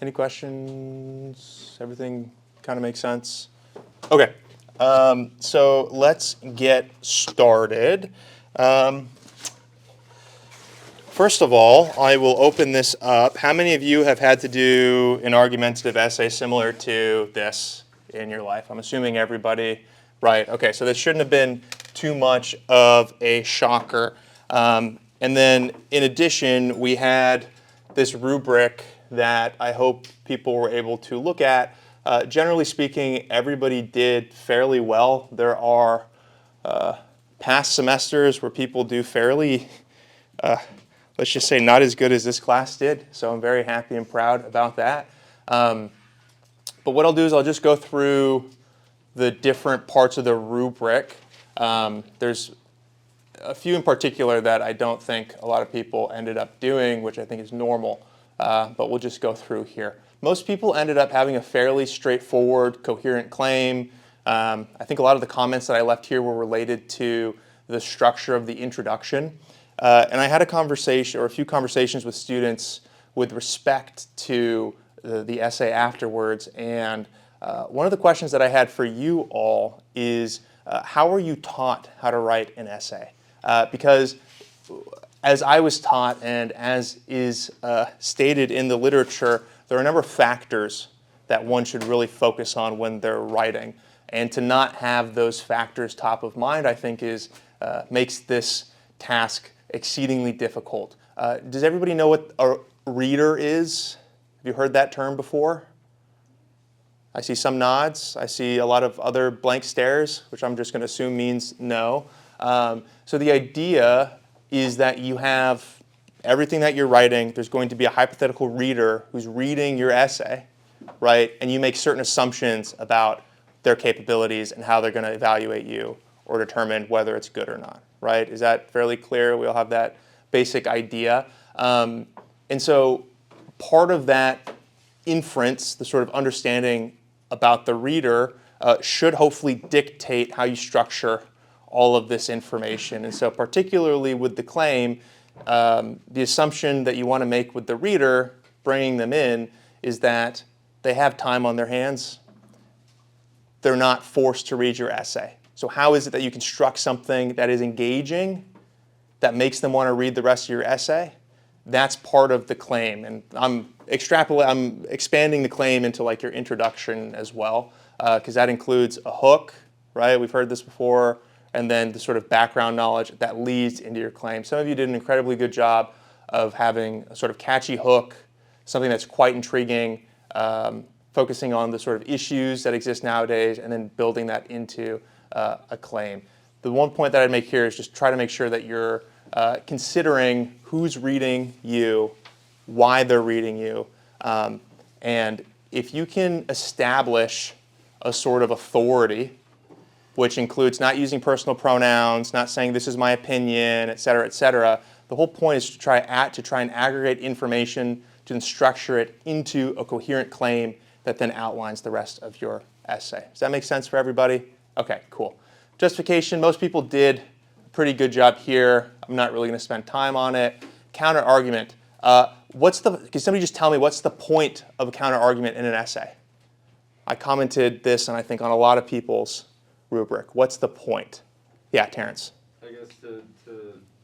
Any questions? Everything kind of makes sense? Okay, so let's get started. First of all, I will open this up. How many of you have had to do an argumentative essay similar to this in your life? I'm assuming everybody, right? Okay, so this shouldn't have been too much of a shocker. And then in addition, we had this rubric that I hope people were able to look at. Generally speaking, everybody did fairly well. There are past semesters where people do fairly let's just say not as good as this class did, so I'm very happy and proud about that. But what I'll do is I'll just go through the different parts of the rubric. There's a few in particular that I don't think a lot of people ended up doing, which I think is normal, but we'll just go through here. Most people ended up having a fairly straightforward, coherent claim. I think a lot of the comments that I left here were related to the structure of the introduction. And I had a conversation, or a few conversations with students with respect to the essay afterwards. And one of the questions that I had for you all is, how are you taught how to write an essay? Because as I was taught, and as is stated in the literature, there are a number of factors that one should really focus on when they're writing. And to not have those factors top of mind, I think, makes this task exceedingly difficult. Does everybody know what a reader is? Have you heard that term before? I see some nods. I see a lot of other blank stares, which I'm just going to assume means no. So the idea is that you have everything that you're writing. There's going to be a hypothetical reader who's reading your essay, right? And you make certain assumptions about their capabilities and how they're going to evaluate you or determine whether it's good or not. Right? Is that fairly clear? We all have that basic idea. And so part of that inference, the sort of understanding about the reader, should hopefully dictate how you structure all of this information. And so particularly with the claim, the assumption that you want to make with the reader, bringing them in, is that they have time on their hands. They're not forced to read your essay. So how is it that you construct something that is engaging, that makes them want to read the rest of your essay? That's part of the claim. And I'm expanding the claim into like your introduction as well, because that includes a hook, right? We've heard this before, and then the sort of background knowledge that leads into your claim. Some of you did an incredibly good job of having a sort of catchy hook, something that's quite intriguing, focusing on the sort of issues that exist nowadays, and then building that into a claim. The one point that I'd make here is just try to make sure that you're considering who's reading you, why they're reading you, and if you can establish a sort of authority, which includes not using personal pronouns, not saying this is my opinion, et cetera, the whole point is to try and aggregate information to then structure it into a coherent claim that then outlines the rest of your essay. Does that make sense for everybody? Okay, cool. Justification, most people did a pretty good job here. I'm not really going to spend time on it. Counter argument. Can somebody just tell me what's the point of a counter argument in an essay? I commented this, and I think on a lot of people's rubric. What's the point? Yeah, Terrence. I guess to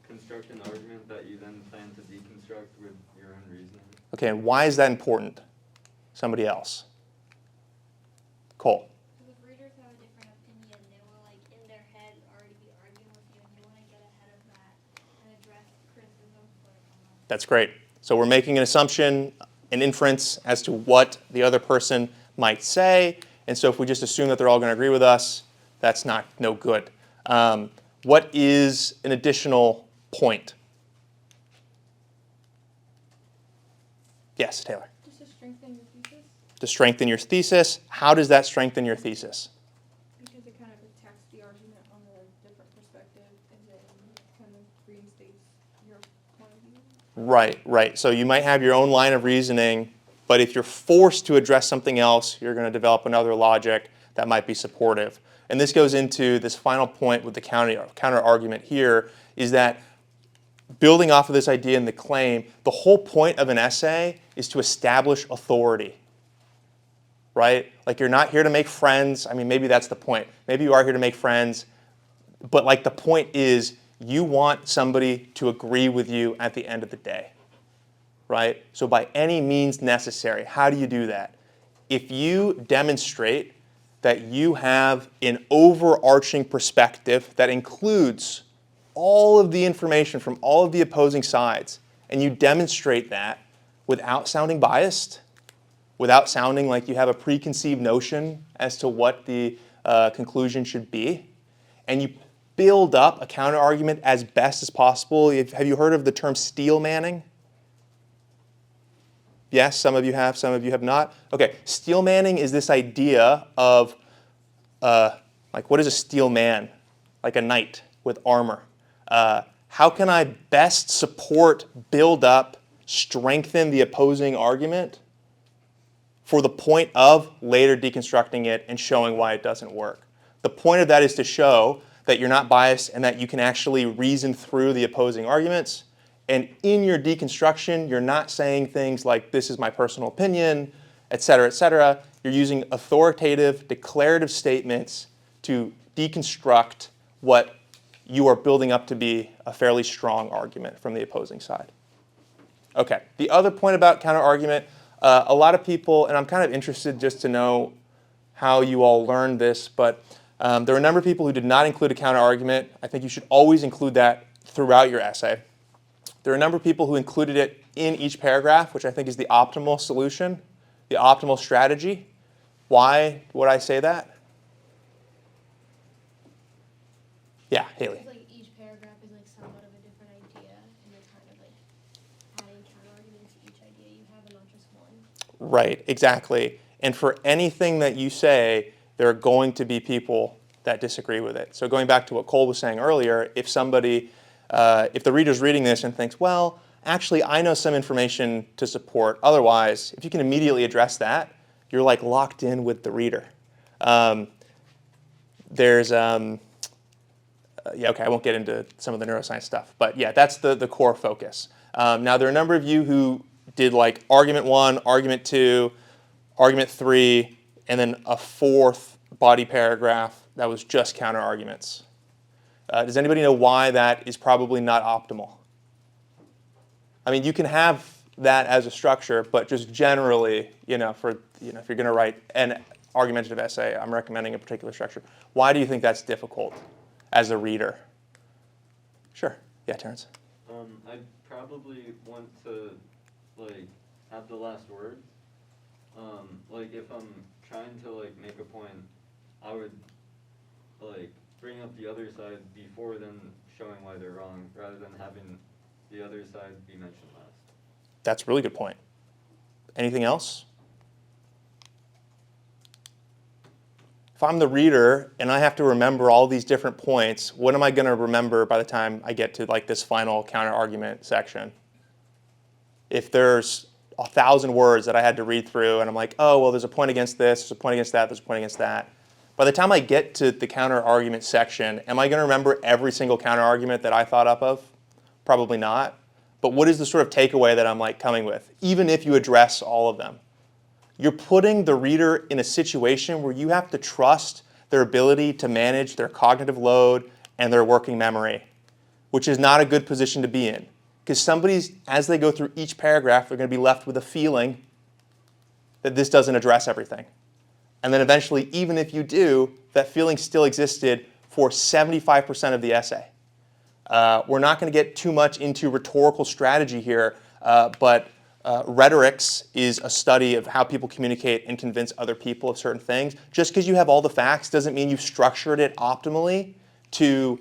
construct an argument that you then plan to deconstruct with your own reasoning. Okay, and why is that important? Somebody else. Cole. That's great. So we're making an assumption, an inference as to what the other person might say. And so if we just assume that they're all going to agree with us, that's no good. What is an additional point? Yes, Taylor. Just to strengthen your thesis. To strengthen your thesis. How does that strengthen your thesis? Because it kind of attacks the argument on a different perspective and then kind of reinstates your point of view. Right. So you might have your own line of reasoning, but if you're forced to address something else, you're going to develop another logic that might be supportive. And this goes into this final point with the counter argument here, is that building off of this idea in the claim, the whole point of an essay is to establish authority, right? Like you're not here to make friends. I mean, maybe that's the point. Maybe you are here to make friends, but like the point is you want somebody to agree with you at the end of the day, right? So by any means necessary, how do you do that? If you demonstrate that you have an overarching perspective that includes all of the information from all of the opposing sides, and you demonstrate that without sounding biased, without sounding like you have a preconceived notion as to what the conclusion should be, and you build up a counterargument as best as possible. Have you heard of the term steel manning? Yes, some of you have, some of you have not. Okay, steel manning is this idea of, like, what is a steel man? Like a knight with armor. How can I best support, build up, strengthen the opposing argument for the point of later deconstructing it and showing why it doesn't work? The point of that is to show that you're not biased and that you can actually reason through the opposing arguments. And in your deconstruction, you're not saying things like, this is my personal opinion, et cetera, et cetera. You're using authoritative, declarative statements to deconstruct what you are building up to be a fairly strong argument from the opposing side. Okay, the other point about counterargument, a lot of people, and I'm kind of interested just to know how you all learned this, but there are a number of people who did not include a counterargument. I think you should always include that throughout your essay. There are a number of people who included it in each paragraph, which I think is the optimal solution, the optimal strategy. Why would I say that? Yeah, Haley. It's like each paragraph is like somewhat of a different idea, and you're kind of like adding counterarguments to each idea you have, and not just one. Right, exactly. And for anything that you say, there are going to be people that disagree with it. So going back to what Cole was saying earlier, if somebody, if the reader's reading this and thinks, well, actually I know some information to support, otherwise, if you can immediately address that, you're like locked in with the reader. Yeah, okay, I won't get into some of the neuroscience stuff, but yeah, that's the core focus. Now, there are a number of you who did like argument 1, argument 2, argument 3, and then a fourth body paragraph that was just counter arguments. Does anybody know why that is probably not optimal? I mean, you can have that as a structure, but just generally, if you're going to write an argumentative essay, I'm recommending a particular structure. Why do you think that's difficult as a reader? Sure. Yeah, Terrence. I'd probably want to have the last word. If I'm trying to make a point, I would bring up the other side before then showing why they're wrong, rather than having the other side be mentioned last. That's a really good point. Anything else? If I'm the reader and I have to remember all these different points, what am I going to remember by the time I get to this final counter-argument section? If there's 1,000 words that I had to read through and I'm like, oh, well, there's a point against this, there's a point against that, there's a point against that. By the time I get to the counter-argument section, am I going to remember every single counter-argument that I thought up of? Probably not. But what is the sort of takeaway that I'm coming with, even if you address all of them? You're putting the reader in a situation where you have to trust their ability to manage their cognitive load and their working memory, which is not a good position to be in. Because as they go through each paragraph, they're going to be left with a feeling that this doesn't address everything. And then eventually, even if you do, that feeling still existed for 75% of the essay. We're not going to get too much into rhetorical strategy here, but rhetorics is a study of how people communicate and convince other people of certain things. Just because you have all the facts doesn't mean you've structured it optimally to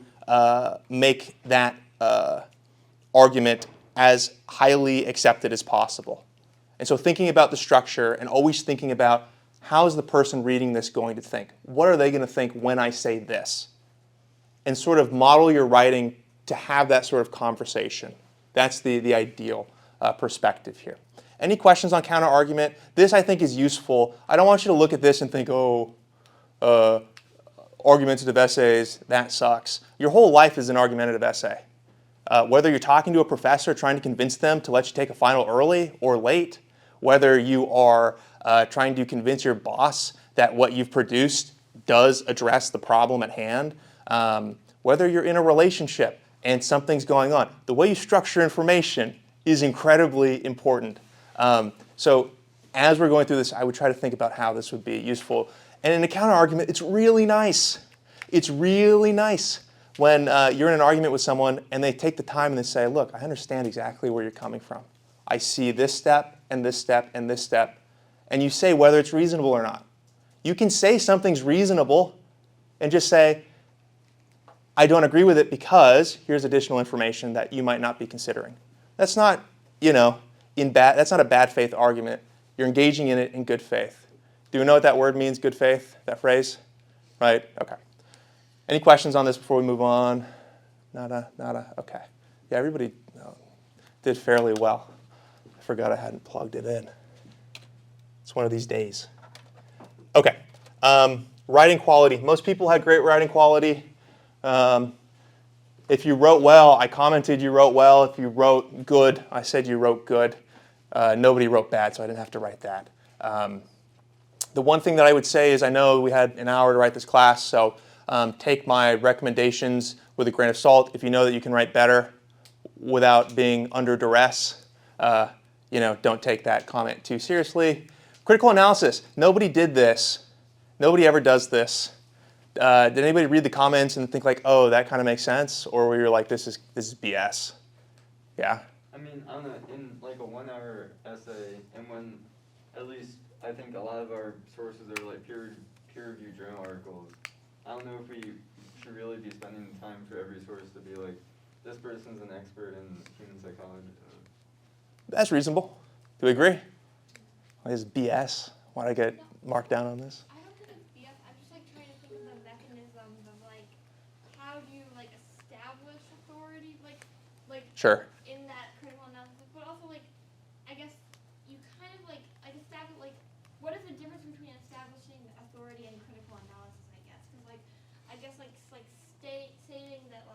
make that argument as highly accepted as possible. And so thinking about the structure and always thinking about how is the person reading this going to think? What are they going to think when I say this? And sort of model your writing to have that sort of conversation. That's the ideal perspective here. Any questions on counter-argument? This, I think, is useful. I don't want you to look at this and think, oh, argumentative essays, that sucks. Your whole life is an argumentative essay. whether you're talking to a professor trying to convince them to let you take a final early or late, whether you are trying to convince your boss that what you've produced does address the problem at hand, whether you're in a relationship and something's going on, the way you structure information is incredibly important. So as we're going through this, I would try to think about how this would be useful. And in a counter argument, it's really nice. It's really nice when you're in an argument with someone and they take the time and they say, look, I understand exactly where you're coming from. I see this step and this step and this step. And you say whether it's reasonable or not. You can say something's reasonable and just say, I don't agree with it because here's additional information that you might not be considering. That's not, that's not a bad faith argument. You're engaging in it in good faith. Do we know what that word means, good faith, that phrase? Right? Okay. Any questions on this before we move on? Nada. Okay. Yeah, everybody did fairly well. I forgot I hadn't plugged it in. It's one of these days. Okay. Writing quality. Most people had great writing quality. If you wrote well, I commented you wrote well. If you wrote good, I said you wrote good. Nobody wrote bad, so I didn't have to write that. The one thing that I would say is I know we had an hour to write this class, so take my recommendations with a grain of salt. If you know that you can write better without being under duress, don't take that comment too seriously. Critical analysis. Nobody did this. Nobody ever does this. Did anybody read the comments and think like, oh, that kind of makes sense? Or were you like, this is BS? Yeah? I mean, in like a 1 hour essay, and when at least I think a lot of our sources are like peer-reviewed journal articles, I don't know if we should really be spending time for every source to be like, this person's an expert in human psychology. That's reasonable. Do we agree? This is BS. Why did I get marked down on this? I don't think it's BS. I'm just like trying to think of the mechanisms of like how do you like establish authority, like Sure. in that critical analysis, but also like I guess you kind of like establish like what is the difference between establishing authority and critical analysis? I guess because I guess stating that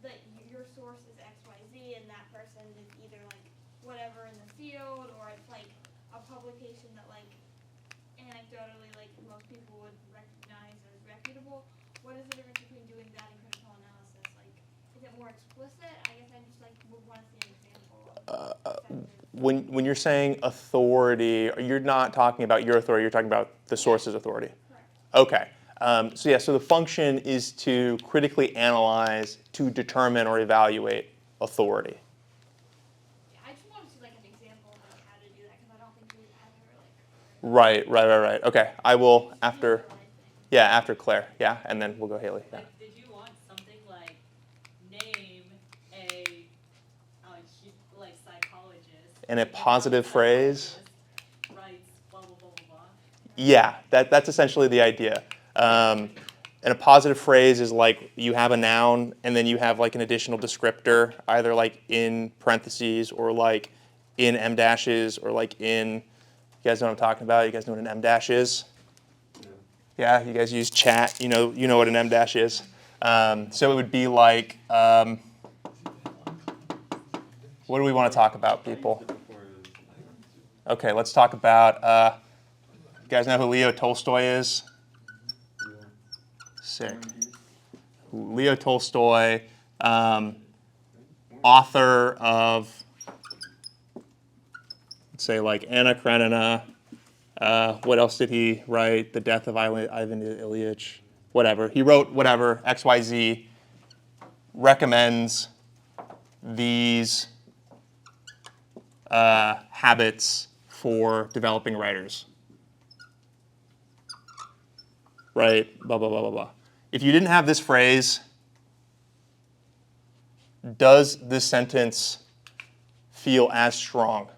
that your source is X Y Z and that person is either like whatever in the field or it's like a publication that like anecdotally like most people would recognize as reputable. What is the difference between doing that and critical analysis? Like, is it more explicit? I guess I just like would want to see an example of effective. When you're saying authority, you're not talking about your authority, you're talking about the source's authority. Correct. Okay. So the function is to critically analyze, to determine or evaluate authority. Yeah, I just want to see like an example of like how to do that because I don't think we've ever like. Right. Okay. I will after Claire. Yeah, and then we'll go Haley. Yeah. Like, did you want something like name a psychologist In a positive phrase? Writes blah blah blah blah blah. Yeah, that's essentially the idea. And a positive phrase is like you have a noun and then you have like an additional descriptor, either like in parentheses or like in M dashes or like in. You guys know what I'm talking about? You guys know what an M dash is? Yeah, you guys use chat. You know what an M dash is. So it would be like, what do we want to talk about, people? Okay, let's talk about. You guys know who Leo Tolstoy is? Sick. Leo Tolstoy, author of, let's say, like Anna Karenina. What else did he write? The Death of Ivan Ilyich. Whatever. He wrote whatever, XYZ, recommends these habits for developing writers. Right? Blah, blah, blah, blah, blah. If you didn't have this phrase, does this sentence feel as strong?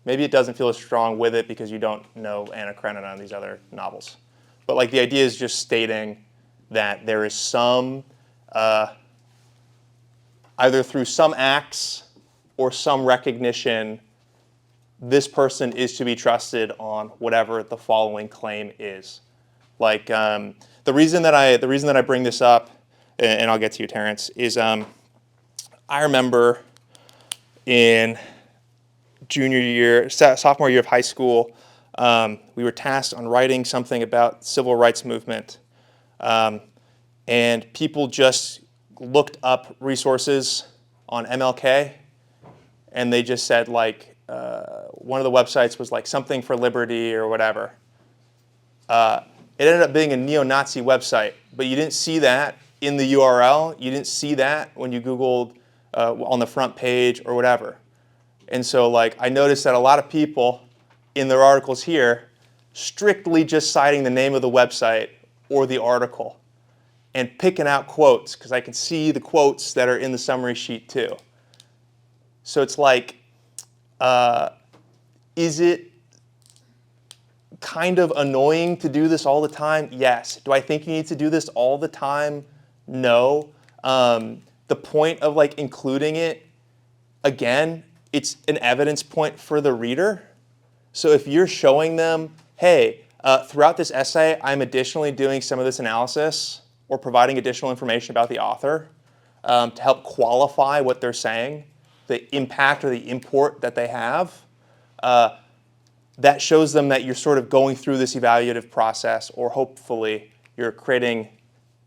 Maybe it doesn't feel as strong with it because you don't know Anna Karenina and these other novels. But like the idea is just stating that there is some, either through some acts or some recognition, this person is to be trusted on whatever the following claim is. Like the reason that I bring this up, and I'll get to you, Terrence, is I remember in sophomore year of high school, we were tasked on writing something about civil rights movement. And people just looked up resources on MLK, and they just said, like, one of the websites was like something for liberty or whatever. It ended up being a neo-Nazi website, but you didn't see that in the URL. You didn't see that when you Googled on the front page or whatever. And so, like, I noticed that a lot of people in their articles here strictly just citing the name of the website or the article and picking out quotes, because I can see the quotes that are in the summary sheet too. So it's like, is it kind of annoying to do this all the time? Yes. Do I think you need to do this all the time? No. The point of like including it, again, it's an evidence point for the reader. So if you're showing them, hey, throughout this essay, I'm additionally doing some of this analysis or providing additional information about the author to help qualify what they're saying, the impact or the import that they have, that shows them that you're sort of going through this evaluative process, or hopefully you're creating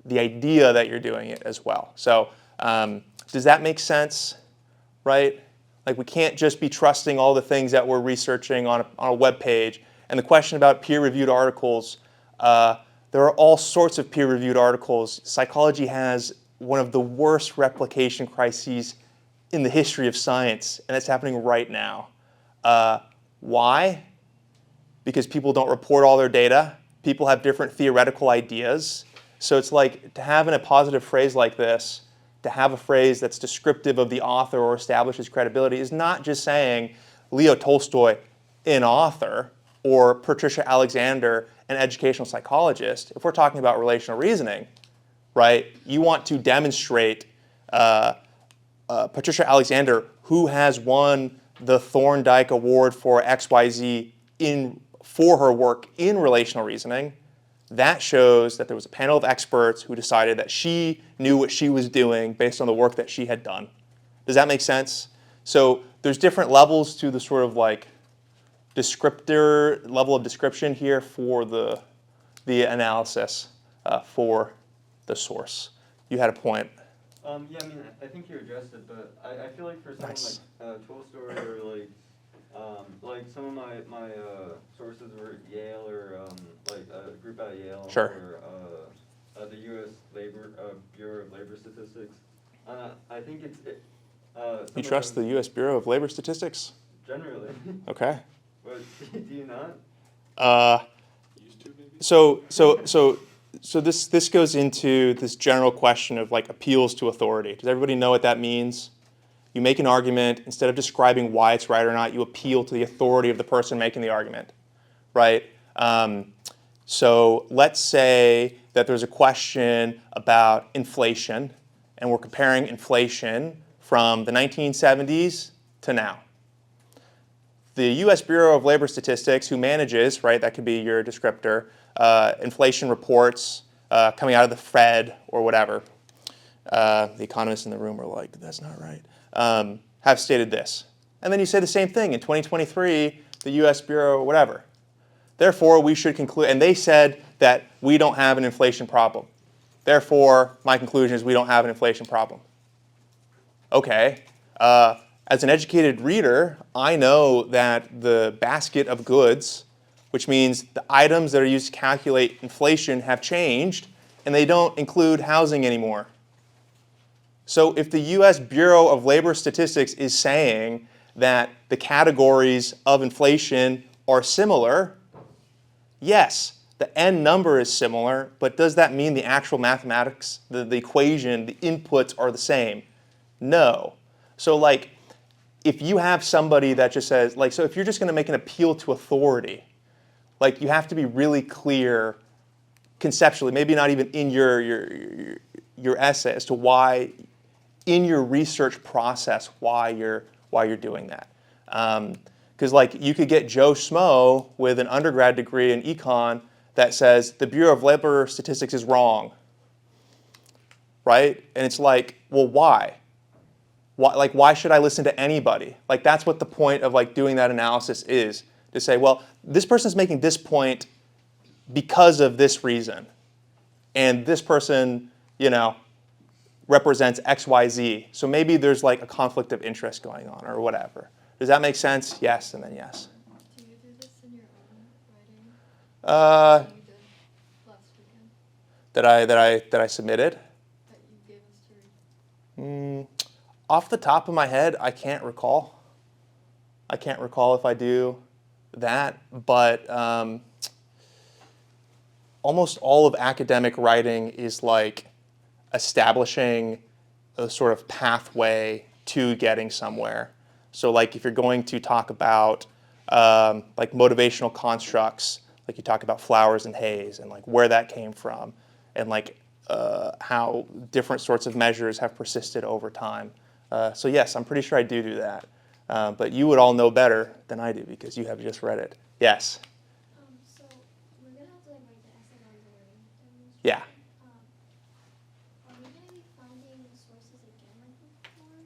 the idea that you're doing it as well. So does that make sense, right? Like, we can't just be trusting all the things that we're researching on a web page. And the question about peer-reviewed articles, there are all sorts of peer-reviewed articles. Psychology has one of the worst replication crises in the history of science, and it's happening right now. Why? Because people don't report all their data. People have different theoretical ideas. So it's like, to have in a positive phrase like this, to have a phrase that's descriptive of the author or establishes credibility, is not just saying Leo Tolstoy, an author, or Patricia Alexander, an educational psychologist. If we're talking about relational reasoning, right, you want to demonstrate Patricia Alexander, who has won the Thorndike Award for XYZ for her work in relational reasoning. That shows that there was a panel of experts who decided that she knew what she was doing based on the work that she had done. Does that make sense? So there's different levels to the sort of like descriptor level of description here for the analysis for the source. You had a point. Yeah, I mean, I think you addressed it, but I feel like for someone Nice. like Tolstoy or like some of my sources were Yale or like a group out of Yale Sure. or the U.S. Bureau of Labor Statistics. I think You trust the U.S. Bureau of Labor Statistics? Generally. Okay. But do you not? So this goes into this general question of like appeals to authority. Does everybody know what that means? You make an argument, instead of describing why it's right or not, you appeal to the authority of the person making the argument, right? So let's say that there's a question about inflation, and we're comparing inflation from the 1970s to now. The U.S. Bureau of Labor Statistics, who manages, right, that could be your descriptor, inflation reports coming out of the Fed or whatever. The economists in the room are like, that's not right. Have stated this. And then you say the same thing in 2023, the U.S. Bureau or whatever. Therefore, we should conclude, and they said that we don't have an inflation problem. Therefore, my conclusion is we don't have an inflation problem. Okay. As an educated reader, I know that the basket of goods, which means the items that are used to calculate inflation, have changed, and they don't include housing anymore. So if the U.S. Bureau of Labor Statistics is saying that the categories of inflation are similar, yes, the end number is similar, but does that mean the actual mathematics, the equation, the inputs are the same? No. So like, if you have somebody that just says, like, so if you're just going to make an appeal to authority, like, you have to be really clear conceptually, maybe not even in your essay, as to why, in your research process, why you're doing that. Because like, you could get Joe Schmo with an undergrad degree in econ that says the Bureau of Labor Statistics is wrong, right? And it's like, well, why? Why should I listen to anybody? Like, that's what the point of like doing that analysis is, to say, well, this person's making this point because of this reason. And this person, represents X, Y, Z. So maybe there's like a conflict of interest going on or whatever. Does that make sense? Yes, and then yes. Do you do this in your own writing? Uh, You did last weekend that I submitted? that you gave us to read. Off the top of my head, I can't recall. I can't recall if I do that, but almost all of academic writing is like establishing a sort of pathway to getting somewhere. So like if you're going to talk about like motivational constructs, like you talk about Flowers and Hayes and like where that came from and like how different sorts of measures have persisted over time. So yes, I'm pretty sure I do that. But you would all know better than I do because you have just read it. Yes? So we're gonna have to like write the essay on the learning demonstration. Yeah. Are we gonna be finding the sources again like before?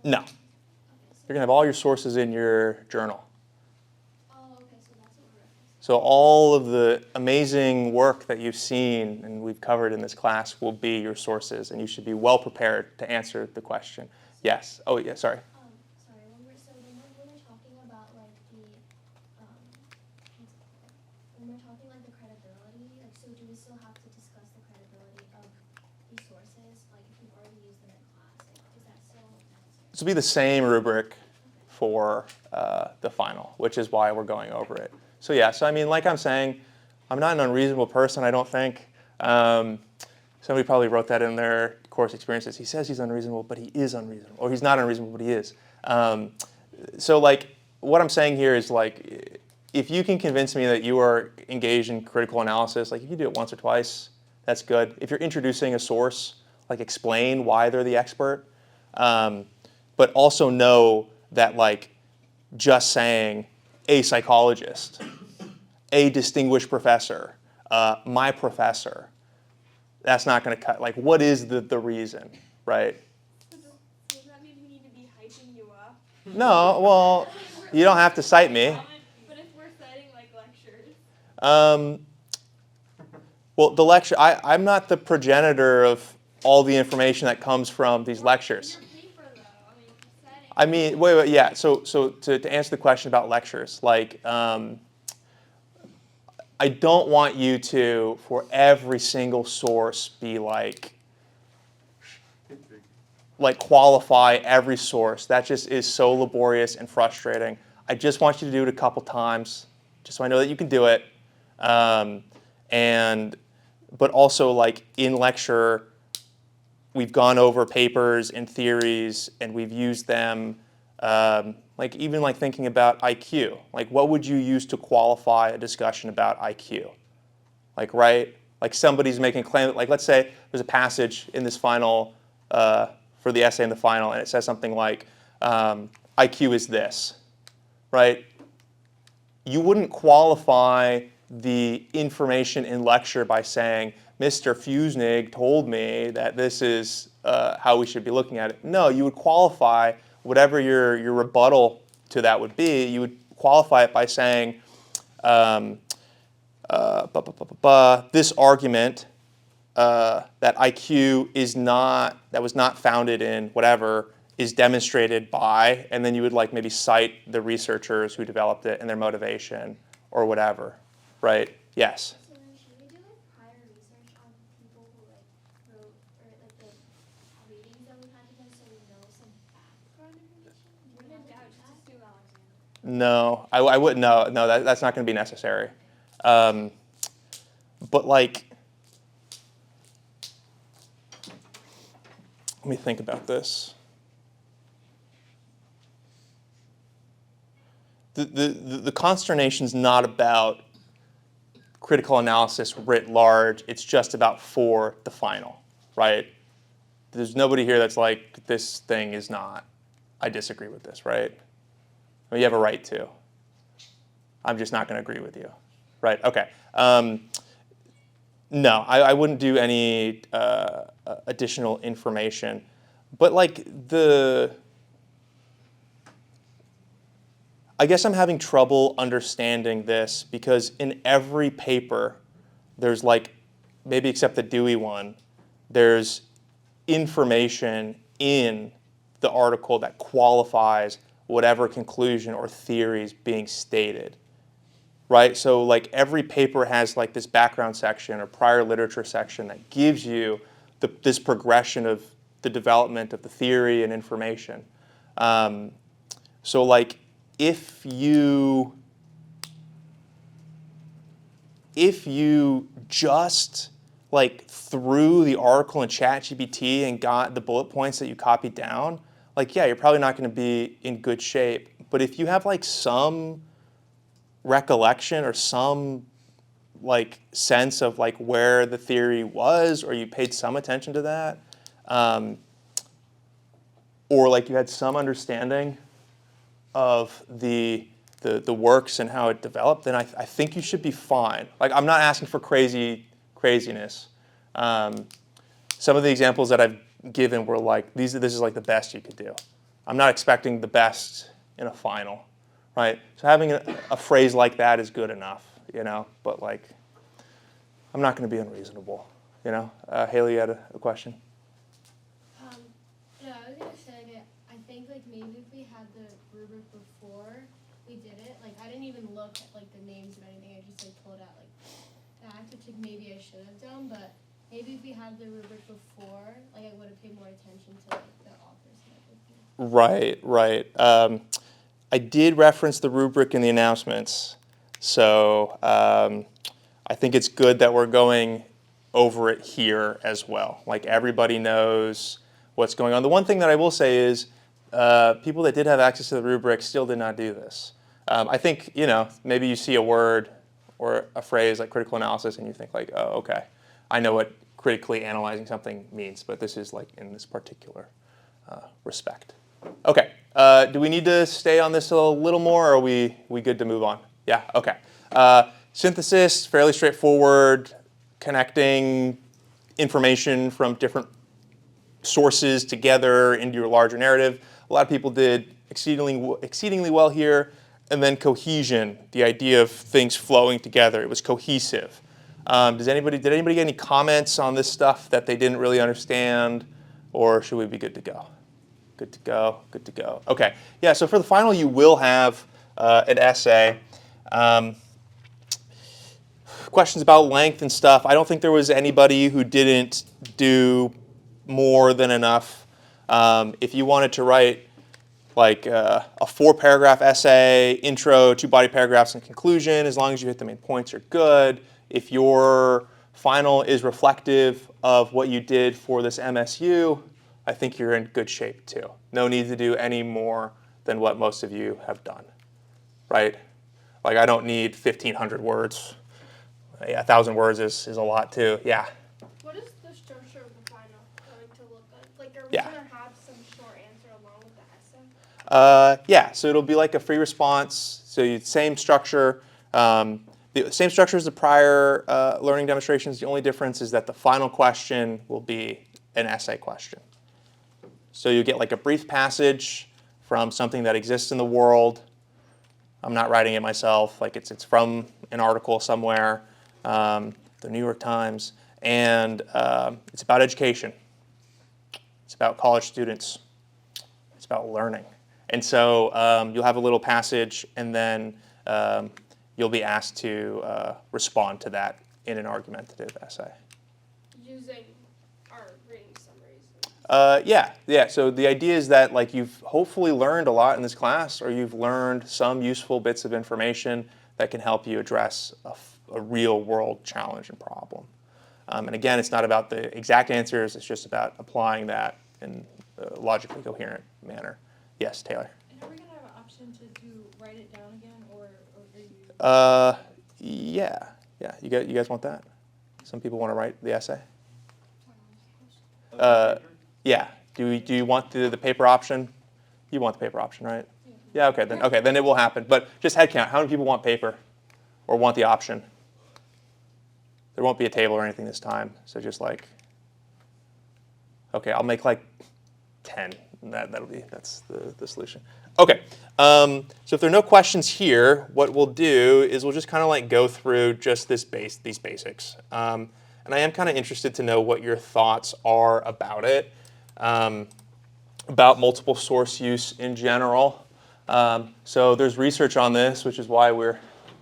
No. Okay, so, You're going to have all your sources in your journal. oh, okay, so that's what we're referencing. So all of the amazing work that you've seen and we've covered in this class will be your sources, and you should be well prepared to answer the question. Yes. Oh, yeah, sorry. Sorry, when we're talking about like the, what's it called? When we're talking like the credibility, like so do we still have to discuss the credibility of these sources? Like if we've already used them in class, like, is that still necessary? This will be the same rubric for the final, which is why we're going over it. So yeah, so I mean, like I'm saying, I'm not an unreasonable person, I don't think. Somebody probably wrote that in their course experiences. He says he's unreasonable, but he is unreasonable. Or he's not unreasonable, but he is. So like, what I'm saying here is like, if you can convince me that you are engaged in critical analysis, like if you do it once or twice, that's good. If you're introducing a source, like explain why they're the expert. But also know that like just saying a psychologist, a distinguished professor, my professor, that's not going to cut. Like, what is the reason, right? Does that mean we need to be hyping you up? No, well, you don't have to cite me. But if we're citing like lectures. Well, the lecture, I'm not the progenitor of all the information that comes from these lectures. Your paper though, I mean, citing. I mean, wait, yeah. So to answer the question about lectures, like, I don't want you to, for every single source, be like qualify every source. That just is so laborious and frustrating. I just want you to do it a couple times, just so I know that you can do it. But also, like in lecture, we've gone over papers and theories, and we've used them. Like even like thinking about IQ, like what would you use to qualify a discussion about IQ? Like, right? Like somebody's making a claim, like let's say there's a passage in this final, for the essay in the final, and it says something like, IQ is this, right? You wouldn't qualify the information in lecture by saying, Mr. Fusnig told me that this is how we should be looking at it. No, you would qualify whatever your rebuttal to that would be. You would qualify it by saying, this argument that IQ is not, that was not founded in whatever, is demonstrated by, and then you would like maybe cite the researchers who developed it and their motivation or whatever, right? Yes? So then should we do like prior research on people who like wrote or like the readings that we've had together so we know some background information? When in doubt, just assume Alexander. No, I wouldn't. No, that's not going to be necessary. But like, let me think about this. The consternation's not about critical analysis writ large. It's just about for the final, right? There's nobody here that's like, this thing is not, I disagree with this, right? I mean, you have a right to. I'm just not going to agree with you, right? Okay. No, I wouldn't do any additional information. But like I guess I'm having trouble understanding this because in every paper, there's like, maybe except the Dewey one, there's information in the article that qualifies whatever conclusion or theory is being stated, right? So like every paper has like this background section or prior literature section that gives you this progression of the development of the theory and information. So like if you just like threw the article in ChatGPT and got the bullet points that you copied down, like yeah, you're probably not going to be in good shape. But if you have like some recollection or some like sense of like where the theory was, or you paid some attention to that, or like you had some understanding of the works and how it developed, then I think you should be fine. Like I'm not asking for craziness. Some of the examples that I've given were like this is like the best you could do. I'm not expecting the best in a final, right? So having a phrase like that is good enough, you know. But like, I'm not going to be unreasonable, you know. Haley, you had a question. No, I was gonna say that I think like maybe if we had the rubric before we did it, like I didn't even look at like the names of anything. I just like pulled out like facts, which like maybe I should have done. But maybe if we had the rubric before, like I would have paid more attention to like the authors and everything. Right. I did reference the rubric in the announcements, so I think it's good that we're going over it here as well. Like everybody knows what's going on. The one thing that I will say is people that did have access to the rubric still did not do this. I think, you know, maybe you see a word or a phrase like critical analysis and you think like, oh, okay, I know what critically analyzing something means, but this is like in this particular respect. Okay, do we need to stay on this a little more, or are we good to move on? Yeah, okay. Synthesis, fairly straightforward, connecting information from different sources together into your larger narrative. A lot of people did exceedingly well here. And then cohesion, the idea of things flowing together. It was cohesive. Did anybody get any comments on this stuff that they didn't really understand, or should we be good to go? Good to go, good to go. Okay, yeah, so for the final you will have an essay. Questions about length and stuff. I don't think there was anybody who didn't do more than enough. If you wanted to write like a 4-paragraph essay, intro, 2 body paragraphs, and conclusion, as long as you hit the main points, you're good. If your final is reflective of what you did for this MSU, I think you're in good shape too. No need to do any more than what most of you have done, right? Like I don't need 1,500 words. Yeah, 1,000 words is a lot too, yeah. What is the structure of the final going to look like? Like, are we Yeah. going to have some short answer along with the essay? Yeah, so it'll be like a free response. So same structure. The same structure as the prior learning demonstrations. The only difference is that the final question will be an essay question. So you get like a brief passage from something that exists in the world. I'm not writing it myself. Like it's from an article somewhere, the New York Times, and it's about education. It's about college students. It's about learning. And so you'll have a little passage, and then you'll be asked to respond to that in an argumentative essay. Using our reading summaries. Yeah. So the idea is that like you've hopefully learned a lot in this class, or you've learned some useful bits of information that can help you address a real world challenge and problem. And again, it's not about the exact answers. It's just about applying that in a logically coherent manner. Yes, Taylor. And are we going to have an option to write it down again, or are you? Yeah. You guys want that? Some people want to write the essay. Yeah. Do you want the paper option? You want the paper option, right? Yeah. Okay. Then it will happen. But just head count. How many people want paper, or want the option? There won't be a table or anything this time. So just like. Okay, I'll make like 10. that's the solution. Okay, so if there are no questions here, what we'll do is we'll just kind of like go through just these basics. And I am kind of interested to know what your thoughts are about it, about multiple source use in general. So there's research on this, which is why we're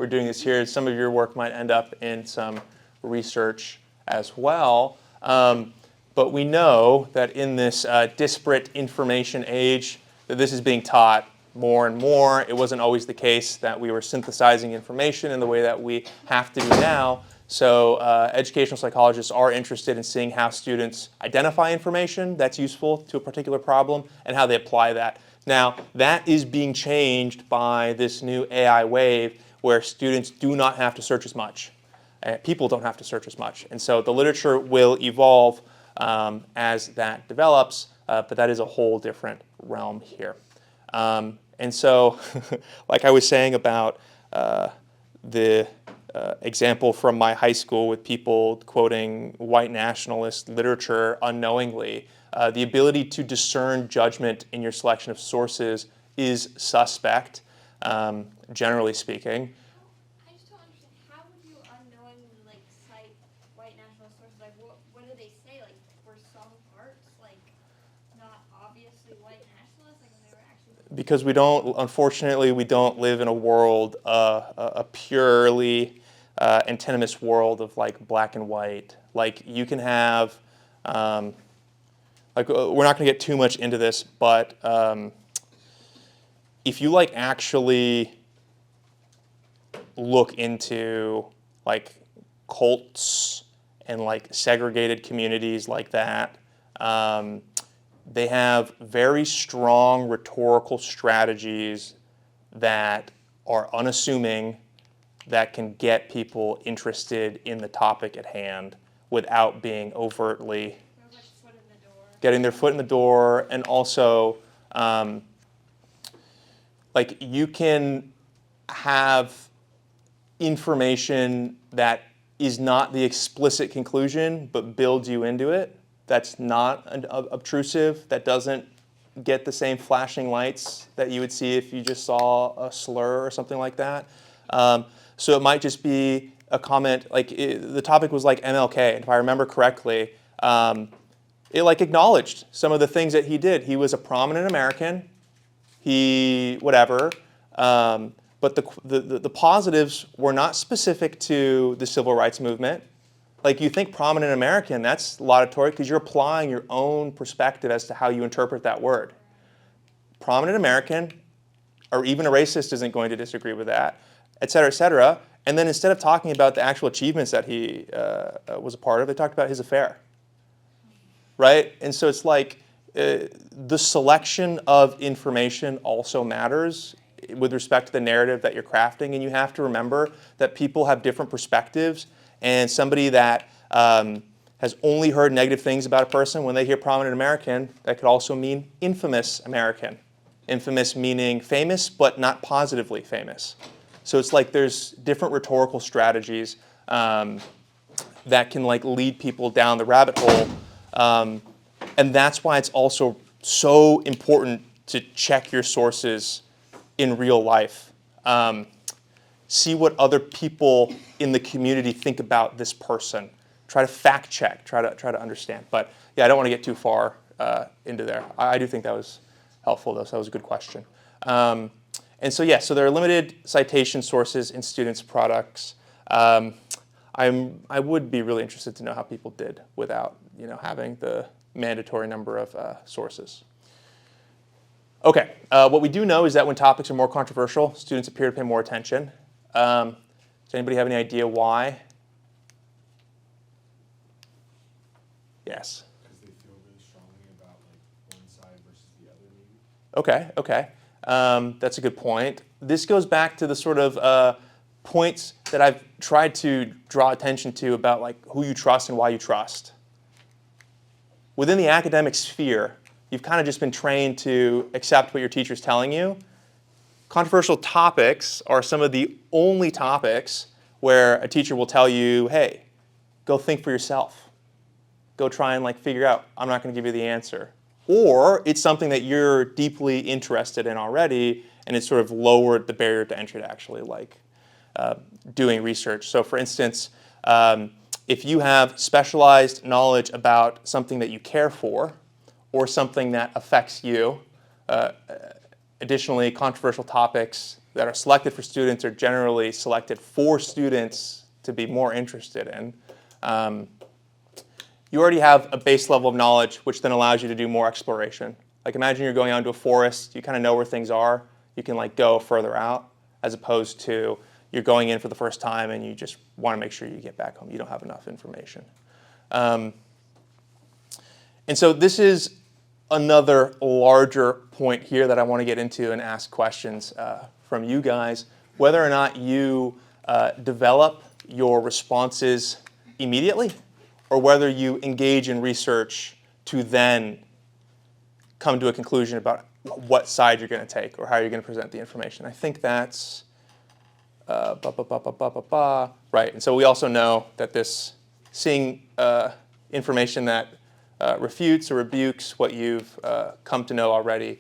doing this here. Some of your work might end up in some research as well. But we know that in this disparate information age, that this is being taught more and more. It wasn't always the case that we were synthesizing information in the way that we have to do now. So educational psychologists are interested in seeing how students identify information that's useful to a particular problem and how they apply that. Now, that is being changed by this new AI wave where students do not have to search as much. People don't have to search as much. And so the literature will evolve as that develops, but that is a whole different realm here. And so, like I was saying about the example from my high school with people quoting white nationalist literature unknowingly, the ability to discern judgment in your selection of sources is suspect, generally speaking. I just don't understand. How would you unknowingly like cite white nationalist sources? Like, what do they say? Like, were some parts like not obviously white nationalists? Like, when they were actually. Because we don't, unfortunately, we don't live in a world, a purely antinomous world of like black and white. Like you can have, like we're not going to get too much into this, but if you like actually look into like cults and like segregated communities like that, they have very strong rhetorical strategies that are unassuming, that can get people interested in the topic at hand without being overtly Like foot in the door. getting their foot in the door. And also, like you can have information that is not the explicit conclusion, but builds you into it. That's not obtrusive. That doesn't get the same flashing lights that you would see if you just saw a slur or something like that. So it might just be a comment, like the topic was like MLK, and if I remember correctly, it like acknowledged some of the things that he did. He was a prominent American, he whatever, but the positives were not specific to the civil rights movement. Like you think prominent American, that's laudatory because you're applying your own perspective as to how you interpret that word. Prominent American, or even a racist isn't going to disagree with that, et cetera, et cetera. And then instead of talking about the actual achievements that he was a part of, they talked about his affair, right? And so it's like the selection of information also matters with respect to the narrative that you're crafting. And you have to remember that people have different perspectives. And somebody that has only heard negative things about a person, when they hear prominent American, that could also mean infamous American. Infamous meaning famous, but not positively famous. So it's like there's different rhetorical strategies that can like lead people down the rabbit hole. And that's why it's also so important to check your sources in real life. See what other people in the community think about this person. Try to fact check, try to understand. But yeah, I don't want to get too far into there. I do think that was helpful though, so that was a good question. And so yeah, so there are limited citation sources in students' products. I would be really interested to know how people did without having the mandatory number of sources. Okay, what we do know is that when topics are more controversial, students appear to pay more attention. Does anybody have any idea why? Yes. Because they feel really strongly about like one side versus the other, maybe. Okay. That's a good point. This goes back to the sort of points that I've tried to draw attention to about like who you trust and why you trust. Within the academic sphere, you've kind of just been trained to accept what your teacher's telling you. Controversial topics are some of the only topics where a teacher will tell you, hey, go think for yourself. Go try and like figure out. I'm not going to give you the answer. or it's something that you're deeply interested in already, and it's sort of lowered the barrier to entry to actually like doing research. So for instance, if you have specialized knowledge about something that you care for or something that affects you, additionally, controversial topics that are selected for students are generally selected for students to be more interested in. You already have a base level of knowledge, which then allows you to do more exploration. Like imagine you're going out into a forest, you kind of know where things are, you can like go further out, as opposed to you're going in for the first time and you just want to make sure you get back home. You don't have enough information. And so this is another larger point here that I want to get into and ask questions from you guys. Whether or not you develop your responses immediately, or whether you engage in research to then come to a conclusion about what side you're going to take or how you're going to present the information. I think that's right. And so we also know that this seeing information that refutes or rebukes what you've come to know already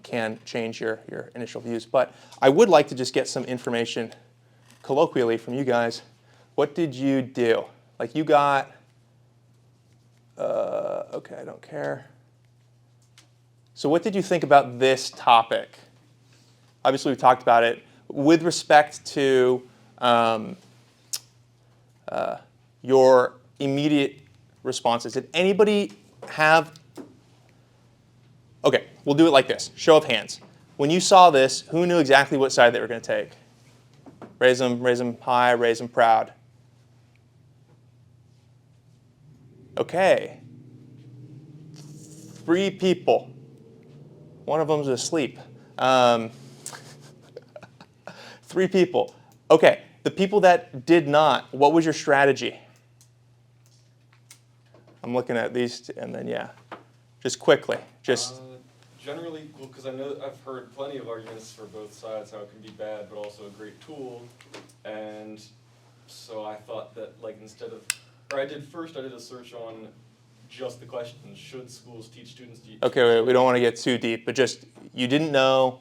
can change your initial views. But I would like to just get some information colloquially from you guys. What did you do? Like you got, okay, I don't care. So what did you think about this topic? Obviously, we talked about it. With respect to your immediate responses, did anybody have, okay, we'll do it like this, show of hands. When you saw this, who knew exactly what side they were going to take? Raise them high, raise them proud. Okay. 3 people. One of them's asleep. 3 people. Okay, the people that did not, what was your strategy? I'm looking at these, and then yeah, just quickly, just. Generally, well, because I know I've heard plenty of arguments for both sides, how it can be bad, but also a great tool, and so I thought that, like, instead of, or I did a search on just the question, should schools teach students to... Okay, wait, we don't want to get too deep, but just, you didn't know,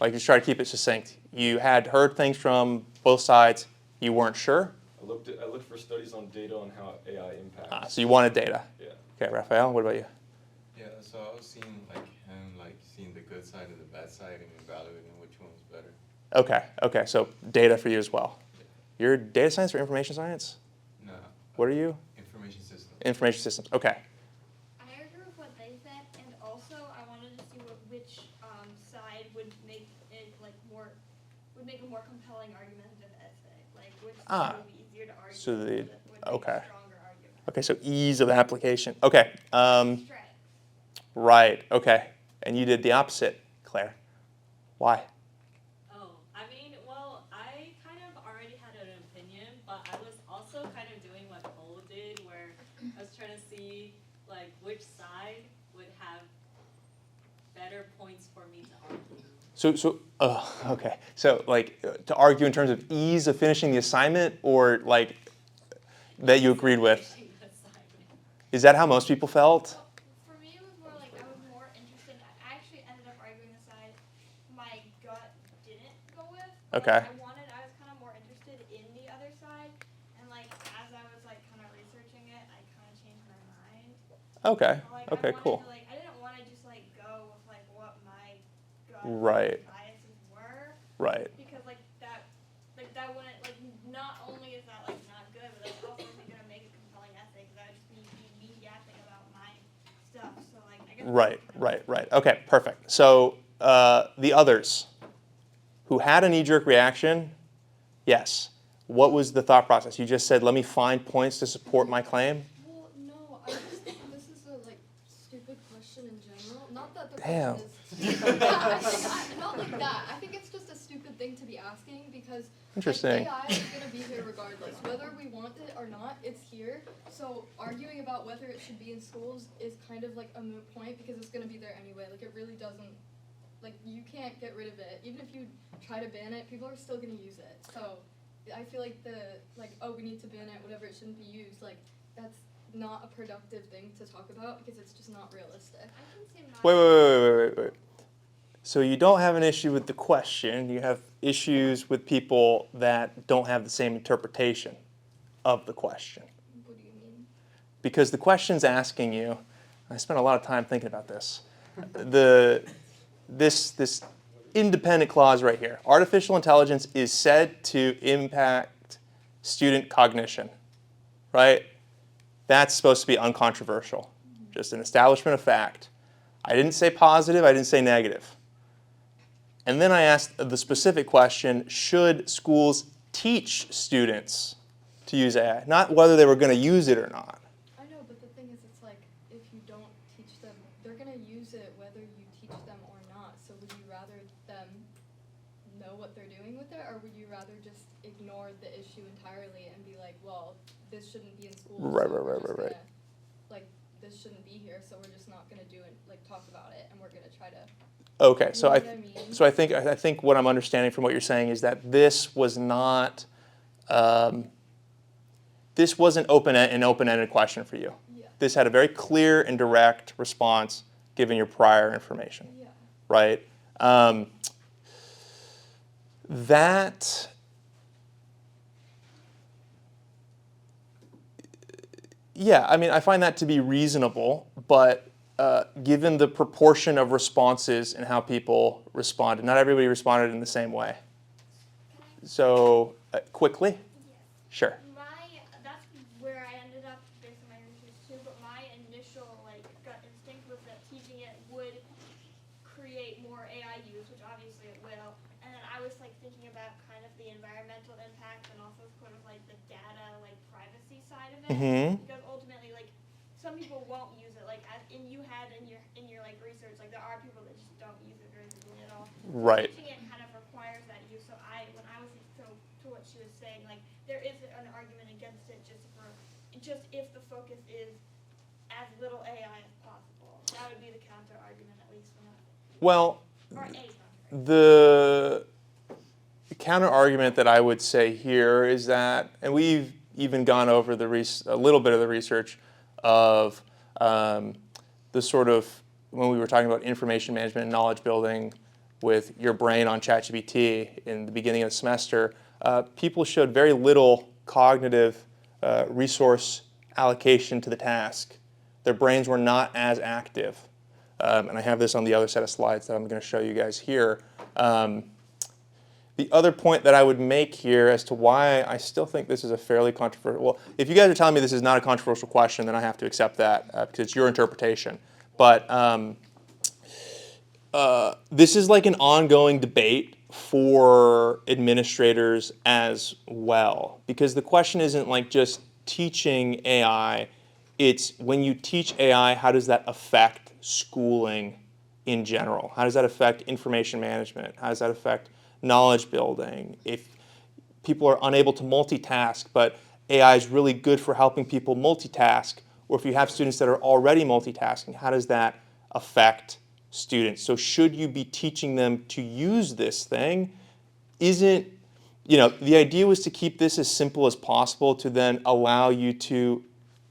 like, just try to keep it succinct. You had heard things from both sides, you weren't sure? I looked for studies on data on how AI impacts. So you wanted data. Yeah. Okay, Raphael, what about you? Yeah, so I was seeing seeing the good side and the bad side and evaluating which one's better. Okay, so data for you as well. You're data science or information science? No. What are you? Information systems. Information systems, okay. I agree with what they said, and also I wanted to see which side would make it would make a more compelling argumentative essay, like which side would be easier to argue. So would make a okay. stronger argument. Okay, so ease of application. Okay, Strengths. right, okay. And you did the opposite, Claire. Why? Oh, I mean, well, I kind of already had an opinion, but I was also kind of doing what Cole did, where I was trying to see, like, which side would have better points for me to argue. Okay. So, like, to argue in terms of ease of finishing the assignment, or, like, that you agreed with? Finishing the assignment. Is that how most people felt? For me, it was more like I was more interested. I actually ended up arguing the side my gut didn't go with. Okay. I was kind of more interested in the other side, and like as I was like kind of researching it, I kind of changed my mind. Okay. Like, Okay, cool. I didn't want to just like go with like what my gut Right. biases were, Right. because like that wouldn't like not only is that like not good, but that's also isn't gonna make a compelling essay because that would just be me yapping about my stuff. So like I guess. Right. Okay, perfect. So the others who had a knee-jerk reaction, yes. What was the thought process? You just said, let me find points to support my claim? Well, no, I just think this is a stupid question in general. Not that the Damn. question is not like that. I think it's just a stupid thing to be asking because Interesting. AI is gonna be here regardless. Whether we want it or not, it's here. So arguing about whether it should be in schools is kind of like a moot point because it's gonna be there anyway. Like it really doesn't, like you can't get rid of it. Even if you try to ban it, people are still gonna use it. So I feel like oh, we need to ban it, whatever, it shouldn't be used. Like not a productive thing to talk about because it's just not realistic. I can say my. Wait. So you don't have an issue with the question. You have issues with people that don't have the same interpretation of the question. What do you mean? Because the question's asking you, I spent a lot of time thinking about this, this independent clause right here. Artificial intelligence is said to impact student cognition, right? That's supposed to be uncontroversial, just an establishment of fact. I didn't say positive, I didn't say negative. And then I asked the specific question, should schools teach students to use AI? Not whether they were going to use it or not. I know, but the thing is, it's like, if you don't teach them, they're gonna use it whether you teach them or not. So would you rather them know what they're doing with it, or would you rather just ignore the issue entirely and be like, well, this shouldn't be in school. Right. Like, this shouldn't be here, so we're just not gonna do it, like, talk about it, and we're gonna try to. Okay, so You know what I mean? so I think what I'm understanding from what you're saying is that this was not this wasn't an open-ended question for you. Yeah. This had a very clear and direct response given your prior information, Yeah. right? That yeah, I mean, I find that to be reasonable, but given the proportion of responses and how people responded, not everybody responded in the same way. So, quickly? Yes. Sure. That's where I ended up based on my research too, but my initial gut instinct was that teaching it would create more AI use, which obviously it will. And then I was thinking about kind of the environmental impact and also sort of the data privacy side of it. Mm-hmm. Because ultimately some people won't use it. You had in your research, there are people that just don't use it very frequently at all. Right. Teaching it kind of requires that use. So when I was to what she was saying, there is an argument against it just if the focus is as little AI as possible. That would be the counter argument, at least from that. Well, Or a counter. the counter argument that I would say here is that, and we've even gone over a little bit of the research of the sort of, when we were talking about information management and knowledge building with your brain on ChatGPT in the beginning of the semester, people showed very little cognitive resource allocation to the task. Their brains were not as active. And I have this on the other set of slides that I'm going to show you guys here. The other point that I would make here as to why I still think this is a fairly controversial, well, if you guys are telling me this is not a controversial question, then I have to accept that because it's your interpretation. But this is an ongoing debate for administrators as well. Because the question isn't just teaching AI, it's when you teach AI, how does that affect schooling in general? How does that affect information management? How does that affect knowledge building? If people are unable to multitask, but AI is really good for helping people multitask, or if you have students that are already multitasking, how does that affect students? So should you be teaching them to use this thing? The idea was to keep this as simple as possible to then allow you to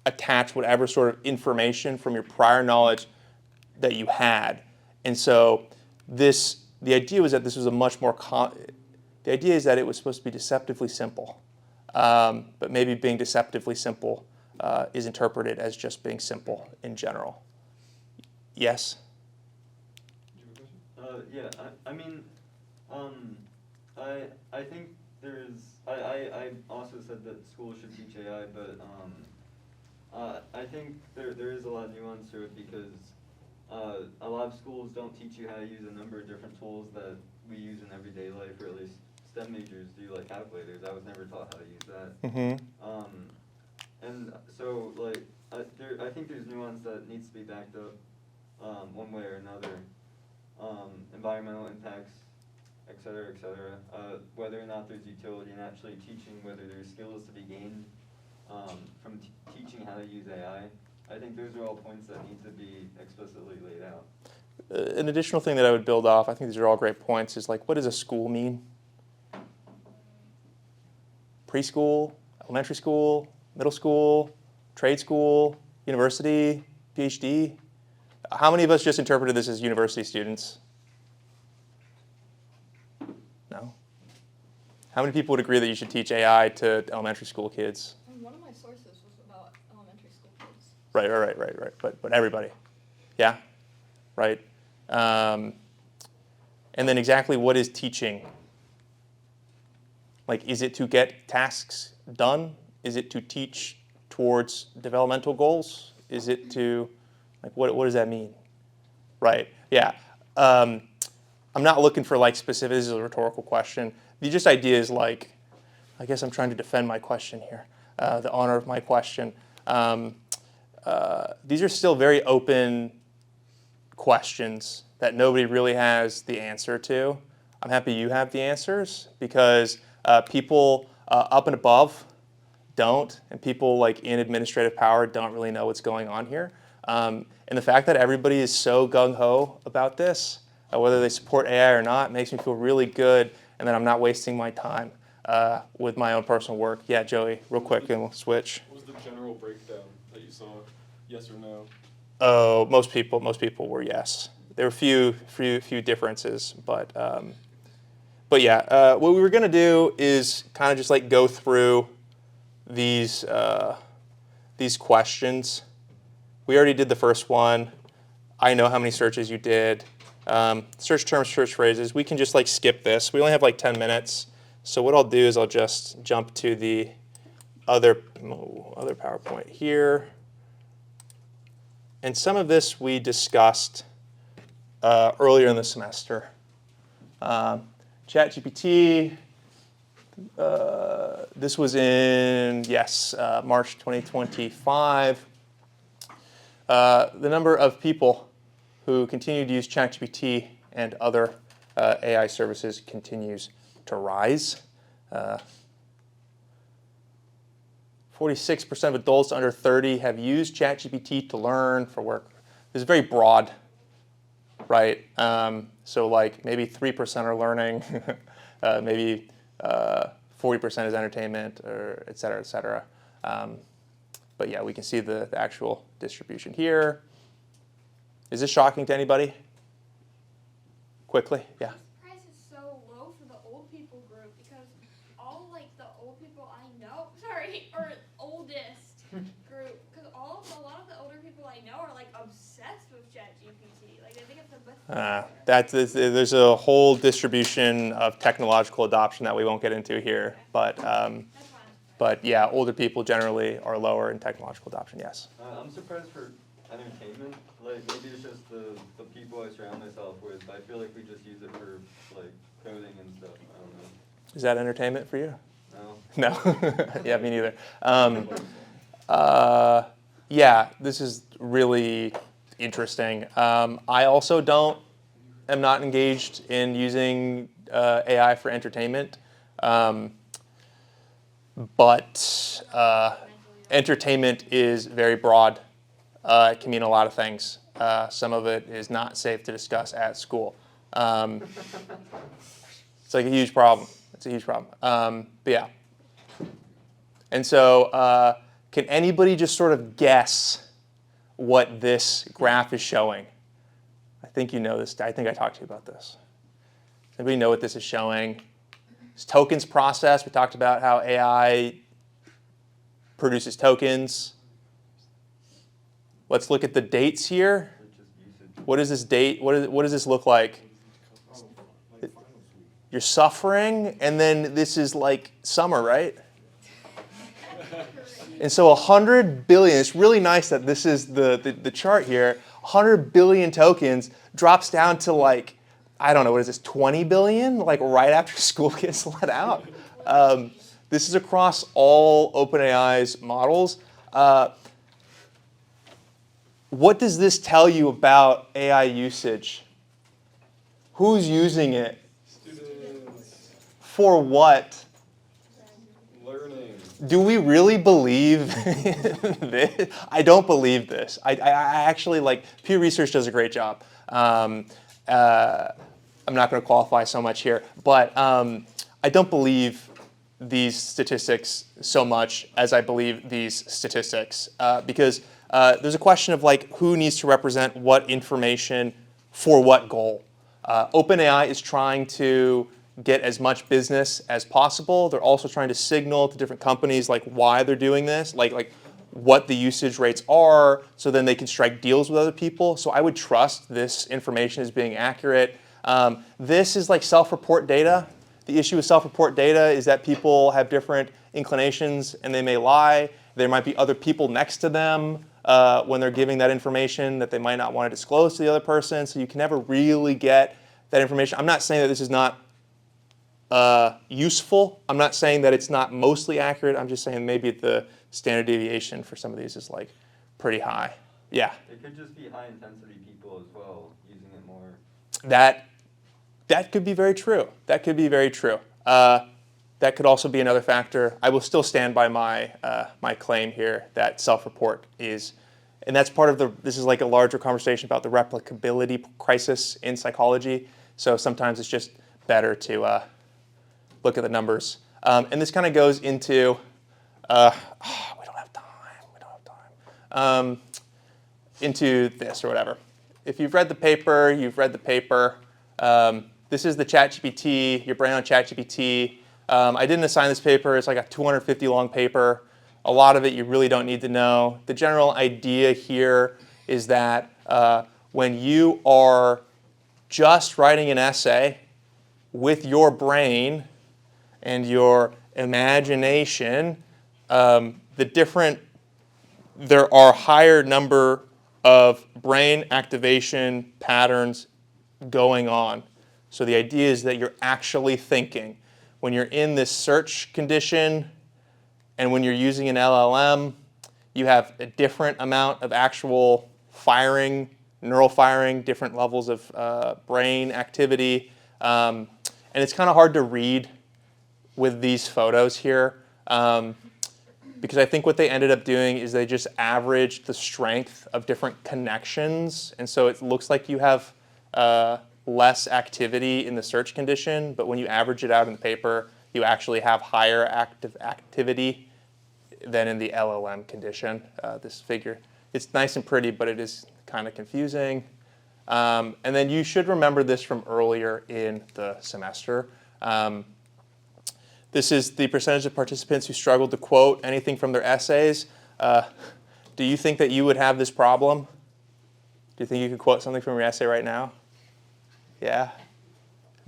attach whatever sort of information from your prior knowledge that you had. And so the idea was that this was a much more, the idea is that it was supposed to be deceptively simple. But maybe being deceptively simple is interpreted as just being simple in general. Yes? Yeah, I think I also said that schools should teach AI, but I think there is a lot of nuance to it because a lot of schools don't teach you how to use a number of different tools that we use in everyday life, or at least STEM majors do, like calculators. I was never taught how to use that. Mm-hmm. And so, I think there's nuance that needs to be backed up one way or another. Environmental impacts, et cetera, whether or not there's utility in actually teaching, whether there's skills to be gained from teaching how to use AI. I think those are all points that need to be explicitly laid out. An additional thing that I would build off, I think these are all great points, is what does a school mean? Preschool, elementary school, middle school, trade school, university, PhD? How many of us just interpreted this as university students? No? How many people would agree that you should teach AI to elementary school kids? And one of my sources was about elementary school kids. Right. But everybody. Yeah? Right? And then exactly what is teaching? Like, is it to get tasks done? Is it to teach towards developmental goals? Is it to, like, what does that mean? Right, yeah. I'm not looking for like specific, this is a rhetorical question. The just idea is like, I guess I'm trying to defend my question here, the honor of my question. These are still very open questions that nobody really has the answer to. I'm happy you have the answers because people up and above don't, and people like in administrative power don't really know what's going on here. And the fact that everybody is so gung-ho about this, whether they support AI or not, makes me feel really good, and that I'm not wasting my time with my own personal work. Yeah, Joey, real quick, and we'll switch. What was the general breakdown that you saw? Yes or no? Oh, most people were yes. There were few differences, but yeah, what we were gonna do is kind of just like go through these questions. We already did the first one. I know how many searches you did. Search terms, search phrases. We can just like skip this. We only have like 10 minutes. So what I'll do is I'll just jump to the other PowerPoint here. And some of this we discussed earlier in the semester. ChatGPT, this was in, yes, March 2025. The number of people who continue to use ChatGPT and other AI services continues to rise. 46% of adults under 30 have used ChatGPT to learn for work. This is very broad, right? So like maybe 3% are learning, maybe 40% is entertainment, or et cetera, et cetera. But yeah, we can see the actual distribution here. Is this shocking to anybody? Quickly, yeah. The price is so low for the old people group because all like the old people I know, or oldest group, because a lot of the older people I know are like obsessed with ChatGPT. Like I think it's the best. There's a whole distribution of technological adoption that we won't get into here, but yeah, older people generally are lower in technological adoption. Yes. I'm surprised for entertainment. Like maybe it's just the people I surround myself with. But I feel like we just use it for like coding and stuff. I don't know. Is that entertainment for you? No. No. Yeah, me neither. Yeah, this is really interesting. I also am not engaged in using AI for entertainment. But entertainment is very broad. It can mean a lot of things. Some of it is not safe to discuss at school. It's like a huge problem. It's a huge problem. But yeah. And so can anybody just sort of guess what this graph is showing? I think you know this. I think I talked to you about this. Does anybody know what this is showing? This tokens process. We talked about how AI produces tokens. Let's look at the dates here. What is this date? What does this look like? You're suffering, and then this is like summer, right? And so 100 billion, it's really nice that this is the chart here. 100 billion tokens drops down to like, I don't know, what is this, 20 billion? Like right after school gets let out. This is across all OpenAI's models. What does this tell you about AI usage? Who's using it? Students. For what? Learning. Do we really believe this? I don't believe this. I actually, like, Pew Research does a great job. I'm not going to qualify so much here, but I don't believe these statistics so much as I believe these statistics, because there's a question of like who needs to represent what information for what goal. OpenAI is trying to get as much business as possible. They're also trying to signal to different companies like why they're doing this, like what the usage rates are, so then they can strike deals with other people. So I would trust this information as being accurate. This is like self-report data. The issue with self-report data is that people have different inclinations and they may lie. There might be other people next to them when they're giving that information that they might not want to disclose to the other person. So you can never really get that information. I'm not saying that this is not useful. I'm not saying that it's not mostly accurate. I'm just saying maybe the standard deviation for some of these is like pretty high. Yeah. It could just be high intensity people as well, using it more. That could be very true. That could be very true. That could also be another factor. I will still stand by my my claim here that self-report is, and that's part of this is like a larger conversation about the replicability crisis in psychology. So sometimes it's just better to look at the numbers. And this kind of goes into, we don't have time, into this or whatever. If you've read the paper, you've read the paper. This is the ChatGPT, your brain on ChatGPT. I didn't assign this paper. It's like a 250 long paper. A lot of it you really don't need to know. The general idea here is that when you are just writing an essay with your brain and your imagination, there are higher number of brain activation patterns going on. So the idea is that you're actually thinking. When you're in this search condition and when you're using an LLM, you have a different amount of actual firing, neural firing, different levels of brain activity. And it's kind of hard to read with these photos here because I think what they ended up doing is they just averaged the strength of different connections. And so it looks like you have less activity in the search condition, but when you average it out in the paper, you actually have higher activity than in the LLM condition. This figure, it's nice and pretty, but it is kind of confusing. And then you should remember this from earlier in the semester. This is the percentage of participants who struggled to quote anything from their essays. Do you think that you would have this problem? Do you think you could quote something from your essay right now? Yeah?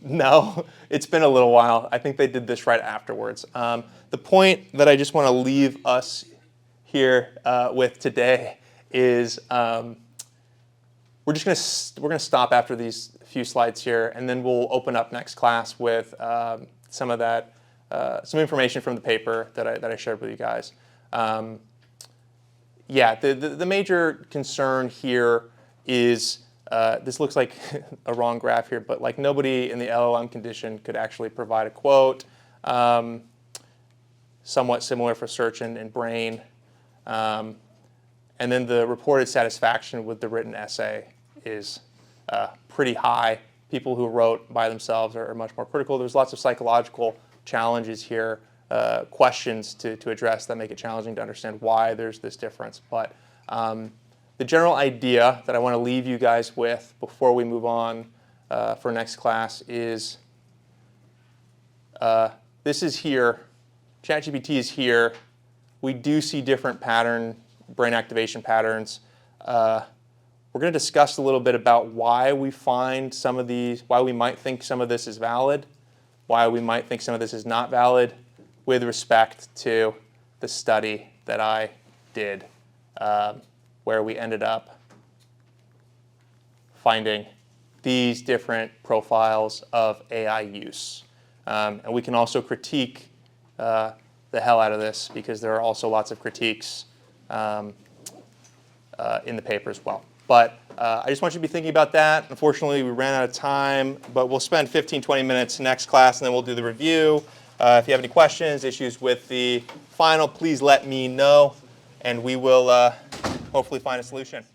No? It's been a little while. I think they did this right afterwards. The point that I just want to leave us here with today is we're going to stop after these few slides here, and then we'll open up next class with some of that, some information from the paper that I shared with you guys. Yeah, the major concern here is this looks like a wrong graph here, but like nobody in the LLM condition could actually provide a quote. Somewhat similar for search and brain. And then the reported satisfaction with the written essay is pretty high. People who wrote by themselves are much more critical. There's lots of psychological challenges here, questions to address that make it challenging to understand why there's this difference. But the general idea that I want to leave you guys with before we move on for next class is this is here. ChatGPT is here. We do see different brain activation patterns. We're going to discuss a little bit about why we find some of these, why we might think some of this is valid, why we might think some of this is not valid with respect to the study that I did, where we ended up finding these different profiles of AI use. And we can also critique the hell out of this because there are also lots of critiques in the paper as well. But I just want you to be thinking about that. Unfortunately, we ran out of time, but we'll spend 15, 20 minutes next class, and then we'll do the review. If you have any questions, issues with the final, please let me know, and we will hopefully find a solution.